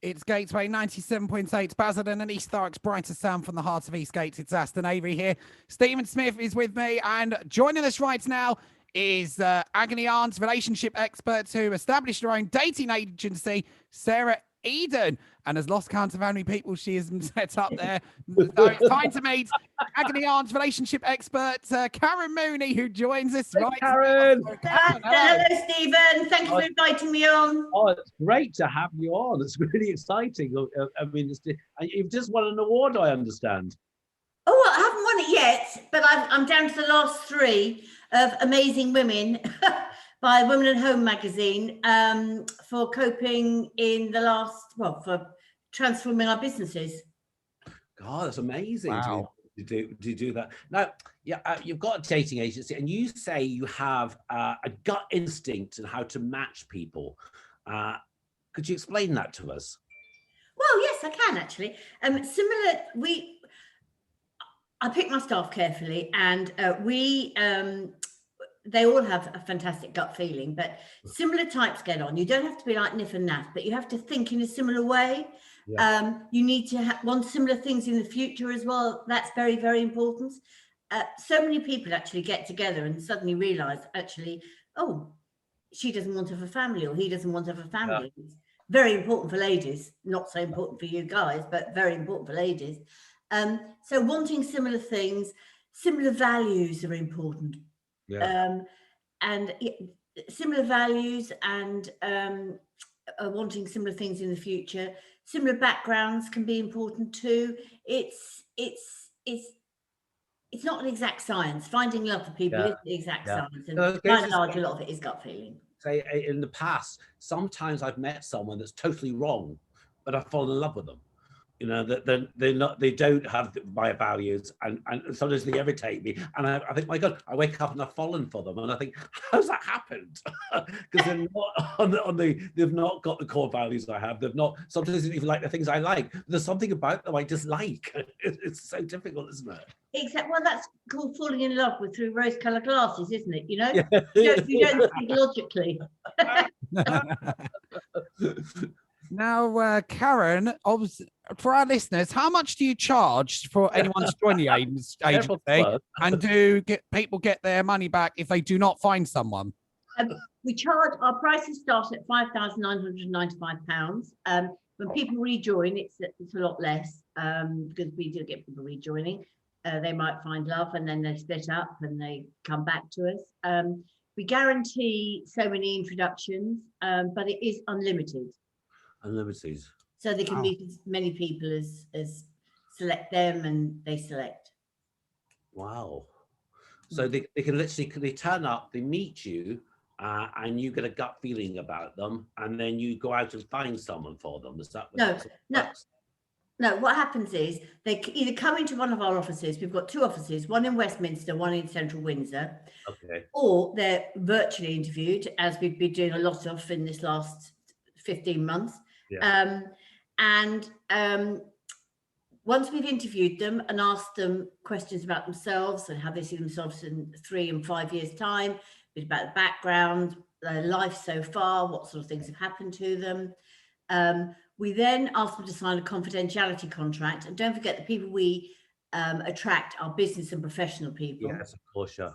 It's Gateway 97.8, Basildon and East Thurrock's brightest sound from the heart of Eastgate. It's Aston Avery here. Stephen Smith is with me, and joining us right now is agony aunt's relationship expert who established her own dating agency, Sarah Eden, and has lost count of how many people she has set up there. So it's time to meet agony aunt's relationship expert, Karen Mooney, who joins us right Karen. now. So, Karen, hello, Stephen. Thank you for inviting me on. Oh, it's great to have you on. It's really exciting. I mean, you've just won an award, I understand. Oh, I haven't won it yet, but I'm down to the last 3 of Amazing Women by Women at Home magazine for coping in the last, for transforming our businesses. God, that's amazing. Wow. To do that. Now, you've got a dating agency, and you say you have a gut instinct in how to match people. Could you explain that to us? Well, yes, I can actually. I pick my staff carefully, and they all have a fantastic gut feeling, but similar types get on. You don't have to be like Niff and Naff, but you have to think in a similar way. Yeah. You need to want similar things in the future as well. That's very, very important. So many people actually get together and suddenly realize, actually, oh, she doesn't want to have a family, or he doesn't want to have a family. Yeah. It's very important for ladies, not so important for you guys, but very important for ladies. So wanting similar things, similar values are important. Yeah. And similar values and wanting similar things in the future. Similar backgrounds can be important too. It's not an exact science. Finding love for people isn't the exact science, and by and large, a lot of it is gut feeling. Say in the past, sometimes I've met someone that's totally wrong, but I've fallen in love with them. You know, that they don't have my values, and sometimes they irritate me, and I think, my God, I wake up and I've fallen for them, and I think, how's that happened? Because they're not they've not got the core values I have. They've not, sometimes they even like the things I like. There's something about them I dislike. It's so difficult, isn't it? Exactly. Well, that's called falling in love through rose-colored glasses, isn't it? You know, you don't think logically. Now, Karen, for our listeners, how much do you charge for anyone to join the agency? And do people get their money back if they do not find someone? We charge, our prices start at £5,995. When people rejoin, it's a lot less because we do get people rejoining. They might find love and then they split up and they come back to us. We guarantee so many introductions, but it is unlimited. Unlimited. So they can meet as many people as select them, and they select. Wow. So they can literally turn up, they meet you, and you get a gut feeling about them, and then you go out and find someone for them. Is that No, what happens is they either come into one of our offices. We've got 2 offices, one in Westminster, one in Central Windsor. Okay. Or they're virtually interviewed, as we've been doing a lot of in this last 15 months. Yeah. Once we've interviewed them and asked them questions about themselves and how they see themselves in 3 and 5 years' time, a bit about the background, their life so far, what sort of things have happened to them. We then ask them to sign a confidentiality contract. And don't forget, the people we attract are business and professional people. Yes, of course, yeah.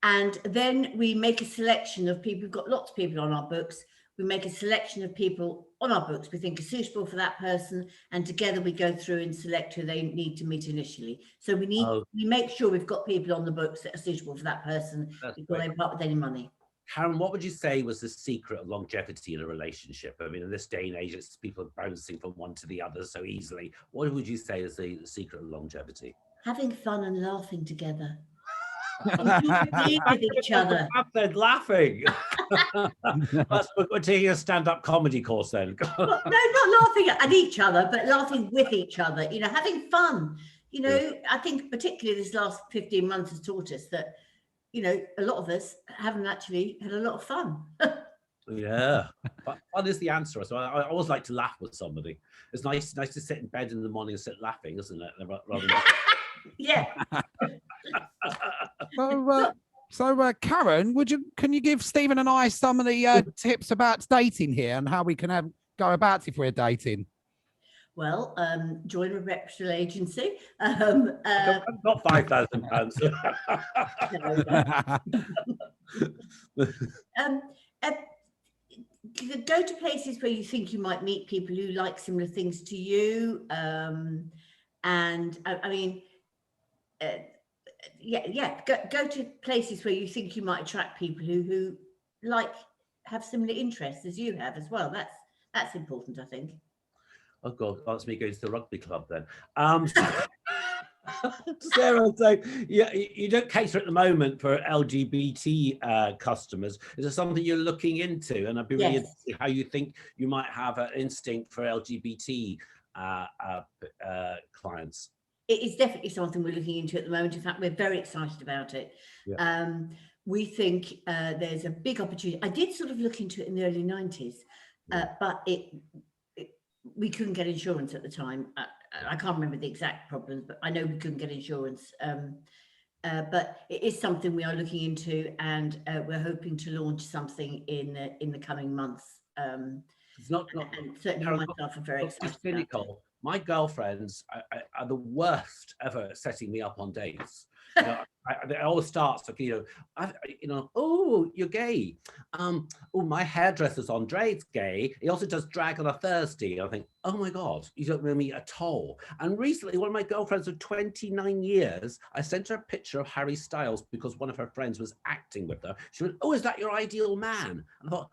And then we make a selection of people. We've got lots of people on our books. We make a selection of people on our books we think are suitable for that person, and together we go through and select who they need to meet initially. So we make sure we've got people on the books that are suitable for that person before they part with any money. Karen, what would you say was the secret of longevity in a relationship? I mean, in this day and age, it's people bouncing from one to the other so easily. What would you say is the secret of longevity? Having fun and laughing together. With each other. They're laughing. We're taking a stand-up comedy course then. No, not laughing at each other, but laughing with each other. You know, having fun. You know, I think particularly this last 15 months has taught us that, you know, a lot of us haven't actually had a lot of fun. Yeah, but fun is the answer. So I always like to laugh with somebody. It's nice to sit in bed in the morning and sit laughing, isn't it? Rather than... Yeah. So, Karen, can you give Stephen and I some of the tips about dating here and how we can go about if we're dating? Well, join a reputable agency. I've got £5,000. Go to places where you think you might meet people who like similar things to you. And I mean, go to places where you think you might attract people who have similar interests as you have as well. That's important, I think. Oh God, that's me going to the rugby club then. Sarah, so yeah, you don't cater at the moment for LGBT customers. Is there something you're looking into? And I'd be really interested how you think you might have an instinct for LGBT clients. It is definitely something we're looking into at the moment. In fact, we're very excited about it. Yeah. We think there's a big opportunity. I did sort of look into it in the early 90s, but we couldn't get insurance at the time. I can't remember the exact problems, but I know we couldn't get insurance. But it is something we are looking into, and we're hoping to launch something in the coming months. It's not and certainly myself are very excited. Cynical. My girlfriends are the worst ever at setting me up on dates. It always starts like, oh, you're gay. Oh, my hairdresser's Andre's gay. He also does drag on a Thursday. I think, oh my God, you don't know me at all. And recently, one of my girlfriends of 29 years, I sent her a picture of Harry Styles because one of her friends was acting with her. She went, oh, is that your ideal man? And I thought,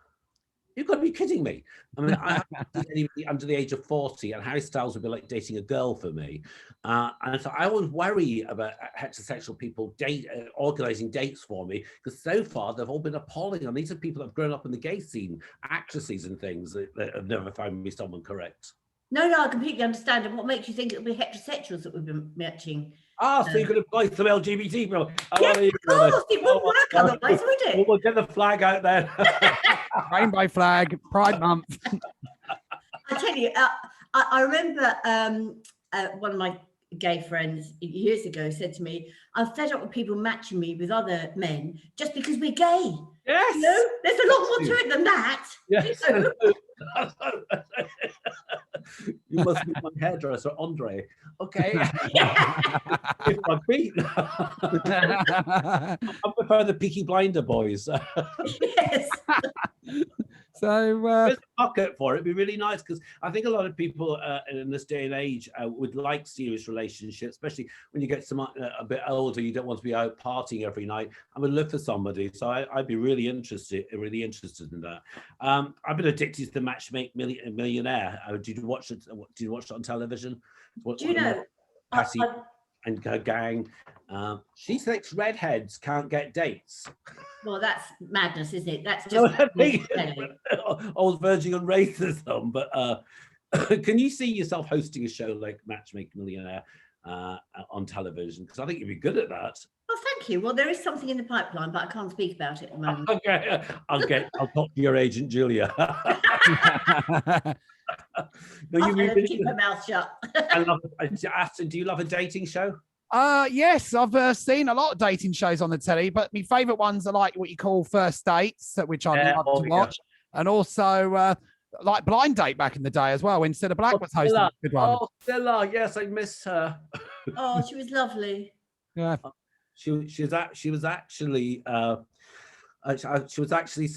you've got to be kidding me. I mean, I haven't dated anybody under the age of 40, and Harry Styles would be like dating a girl for me. And so I always worry about heterosexual people organizing dates for me, because so far they've all been appalling. And these are people that have grown up in the gay scene, actresses and things that have never found me someone correct. No, I completely understand. And what makes you think it'll be heterosexuals that we've been matching? So you could apply some LGBT people. Yes, of course. It wouldn't work otherwise, would it? We'll get the flag out there. Rainbow flag, Pride Month. I tell you, I remember one of my gay friends years ago said to me, I'm fed up with people matching me with other men just because we're gay. Yes. You know, there's a lot more to it than that. Yes. You know? You must be my hairdresser, Andre. Okay. If I beat. I prefer the Peaky Blinder boys. Yes. So there's a market for it. It'd be really nice, because I think a lot of people in this day and age would like serious relationships, especially when you get a bit older. You don't want to be out partying every night. I would live for somebody, so I'd be really interested in that. I've been addicted to the Matchmake Millionaire. Did you watch it? Did you watch it on television? Do you know? Patty and her gang. She thinks redheads can't get dates. Well, that's madness, isn't it? That's just old verging on racism. But can you see yourself hosting a show like Matchmake Millionaire on television? Because I think you'd be good at that. Oh, thank you. Well, there is something in the pipeline, but I can't speak about it at the moment. Okay, I'll talk to your agent, Julia. No, you really keep my mouth shut. Aston, do you love a dating show? Yes, I've seen a lot of dating shows on the telly, but my favourite ones are like what you call First Dates, which I love to watch, and also like Blind Date back in the day as well, when Cilla Black was hosting. A good one. Oh, Cilla, yes, I miss her. Oh, she was lovely. Yeah, she was actually. She was actually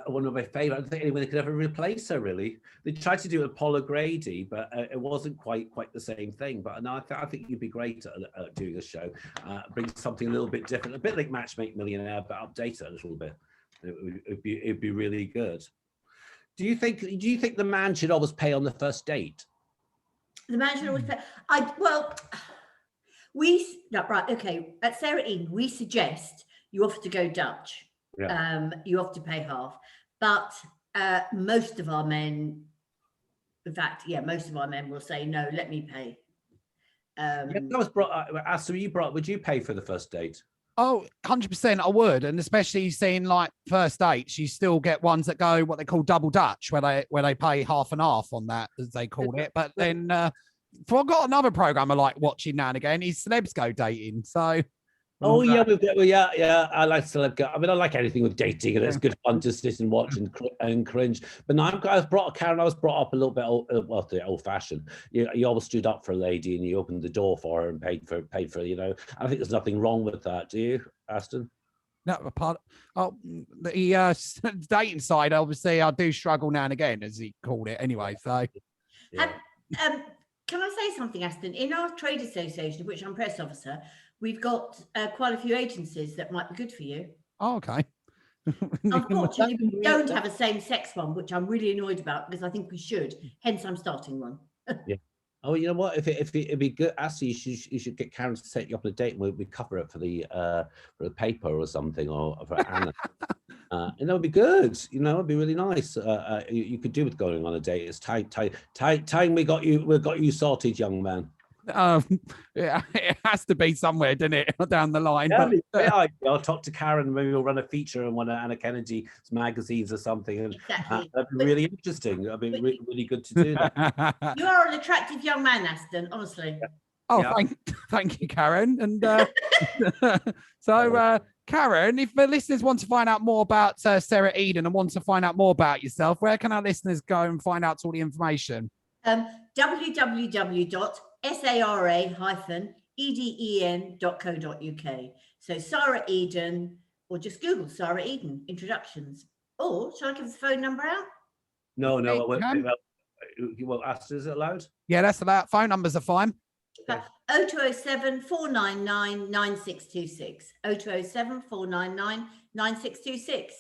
one of my favourite. I don't think anyone could ever replace her, really. They tried to do it with Paula Grady, but it wasn't quite the same thing. But no, I think you'd be great at doing a show. Bring something a little bit different, a bit like Matchmake Millionaire, but update it a little bit. It'd be really good. Do you think the man should always pay on the first date? The man should always pay. Okay. At Sarah Eden, we suggest you offer to go Dutch. Yeah. You have to pay half, but most of our men, in fact, most of our men will say, no, let me pay. That was brought. Aston, would you pay for the first date? Oh, 100% I would. And especially seeing like first dates, you still get ones that go what they call double Dutch, where they pay half and half on that, as they call it. But then I've got another program I like watching now and again is Celebs Go Dating. So Oh yeah, yeah. I like celeb. I mean, I like anything with dating, and it's good fun to sit and watch and cringe. But now I was brought up a little bit old-fashioned. You always stood up for a lady and you opened the door for her and paid for. I think there's nothing wrong with that. Do you, Aston? No, the dating side, obviously, I do struggle now and again, as he called it. Anyway, so. Yeah. Can I say something, Aston? In our trade association, of which I'm press officer, we've got quite a few agencies that might be good for you. Oh, okay. Unfortunately, we don't have a same-sex one, which I'm really annoyed about because I think we should. Hence, I'm starting one. Yeah. Oh, you know what? If it'd be good, actually, you should get Karen to set you up on a date, and we cover it for the paper or something, or for Anna. And that would be good. It'd be really nice. You could do with going on a date. It's time we got you sorted, young man. Yeah, it has to be somewhere, doesn't it, down the line? Yeah, but, I'll talk to Karen. Maybe we'll run a feature on one of Anna Kennedy's magazines or something, and Exactly. that'd be really interesting. That'd be really good to do that. You are an attractive young man, Aston, honestly. Yeah. Oh, Yeah. thank you, Karen. And so, Karen, if the listeners want to find out more about Sarah Eden and want to find out more about yourself, where can our listeners go and find out all the information? www.sara-eden.co.uk. So Sarah Eden, or just Google Sarah Eden introductions. Or shall I give the phone number out? No. Well, Aston, is it allowed? Yeah, that's allowed. Phone numbers are fine. 0207 499 9626. 0207 499 9626.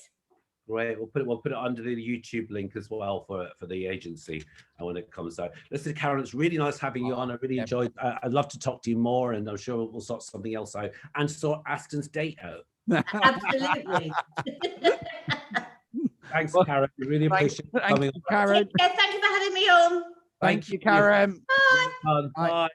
Great. We'll put it under the YouTube link as well for the agency when it comes out. Listen, Karen, it's really nice having you on. I really enjoyed. I'd love to talk to you more, and I'm sure we'll sort something else out and sort Aston's date out. Absolutely. Thanks, Karen. We really appreciate you coming on. Karen. Thank you for having me on. Thank you, Karen. Bye. Bye.